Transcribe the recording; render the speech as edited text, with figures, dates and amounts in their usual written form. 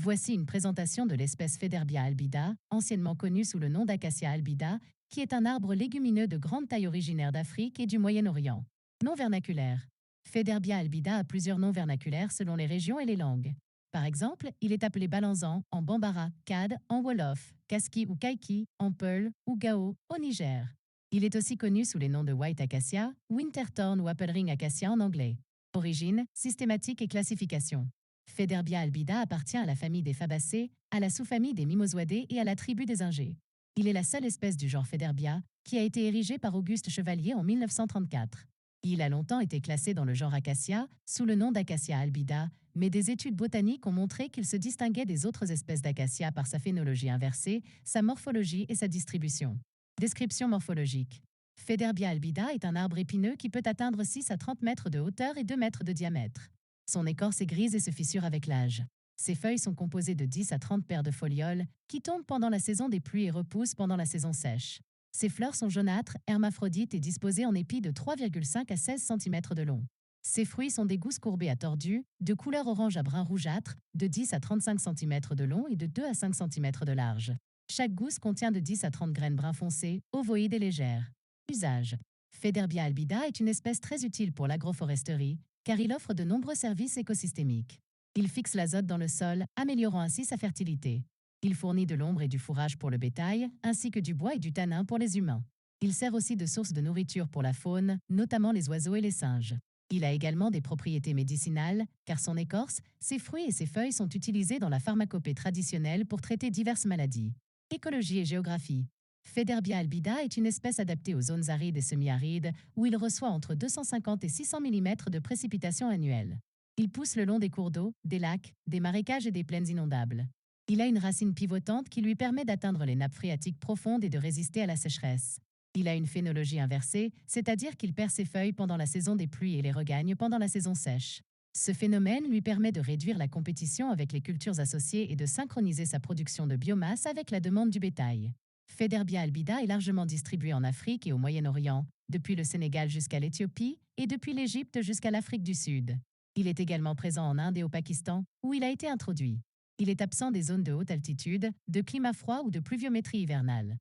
Voici une présentation de l'espèce Federbia albida, anciennement connue sous le nom d'Acacia albida, qui est un arbre légumineux de grande taille originaire d'Afrique et du Moyen-Orient. Nom vernaculaire. Federbia albida a plusieurs noms vernaculaires selon les régions et les langues. Par exemple, il est appelé balanzan en Bambara, Cad en Wolof, Kaski ou Kaiki en Peul ou Gao au Niger. Il est aussi connu sous les noms de White Acacia, Winterthorn ou Apple Ring Acacia en anglais. Origine, systématique et classification. Federbia albida appartient à la famille des Fabacées, à la sous-famille des Mimosoidés et à la tribu des Ingés. Il est la seule espèce du genre Federbia qui a été érigée par Auguste Chevalier en 1934. Il a longtemps été classé dans le genre Acacia, sous le nom d'Acacia albida, mais des études botaniques ont montré qu'il se distinguait des autres espèces d'acacia par sa phénologie inversée, sa morphologie et sa distribution. Description morphologique. Federbia albida est un arbre épineux qui peut atteindre 6 à 30 mètres de hauteur et 2 mètres de diamètre. Son écorce est grise et se fissure avec l'âge. Ses feuilles sont composées de 10 à 30 paires de folioles qui tombent pendant la saison des pluies et repoussent pendant la saison sèche. Ses fleurs sont jaunâtres, hermaphrodites et disposées en épis de 3,5 à 16 cm de long. Ses fruits sont des gousses courbées à tordues, de couleur orange à brun rougeâtre, de 10 à 35 cm de long et de 2 à 5 cm de large. Chaque gousse contient de 10 à 30 graines brun foncé, ovoïdes et légères. Usage. Federbia albida est une espèce très utile pour l'agroforesterie, car il offre de nombreux services écosystémiques. Il fixe l'azote dans le sol, améliorant ainsi sa fertilité. Il fournit de l'ombre et du fourrage pour le bétail, ainsi que du bois et du tanin pour les humains. Il sert aussi de source de nourriture pour la faune, notamment les oiseaux et les singes. Il a également des propriétés médicinales, car son écorce, ses fruits et ses feuilles sont utilisés dans la pharmacopée traditionnelle pour traiter diverses maladies. Écologie et géographie. Federbia albida est une espèce adaptée aux zones arides et semi-arides, où il reçoit entre 250 et 600 mm de précipitations annuelles. Il pousse le long des cours d'eau, des lacs, des marécages et des plaines inondables. Il a une racine pivotante qui lui permet d'atteindre les nappes phréatiques profondes et de résister à la sécheresse. Il a une phénologie inversée, c'est-à-dire qu'il perd ses feuilles pendant la saison des pluies et les regagne pendant la saison sèche. Ce phénomène lui permet de réduire la compétition avec les cultures associées et de synchroniser sa production de biomasse avec la demande du bétail. Federbia albida est largement distribué en Afrique et au Moyen-Orient, depuis le Sénégal jusqu'à l'Éthiopie et depuis l'Égypte jusqu'à l'Afrique du Sud. Il est également présent en Inde et au Pakistan, où il a été introduit. Il est absent des zones de haute altitude, de climat froid ou de pluviométrie hivernale.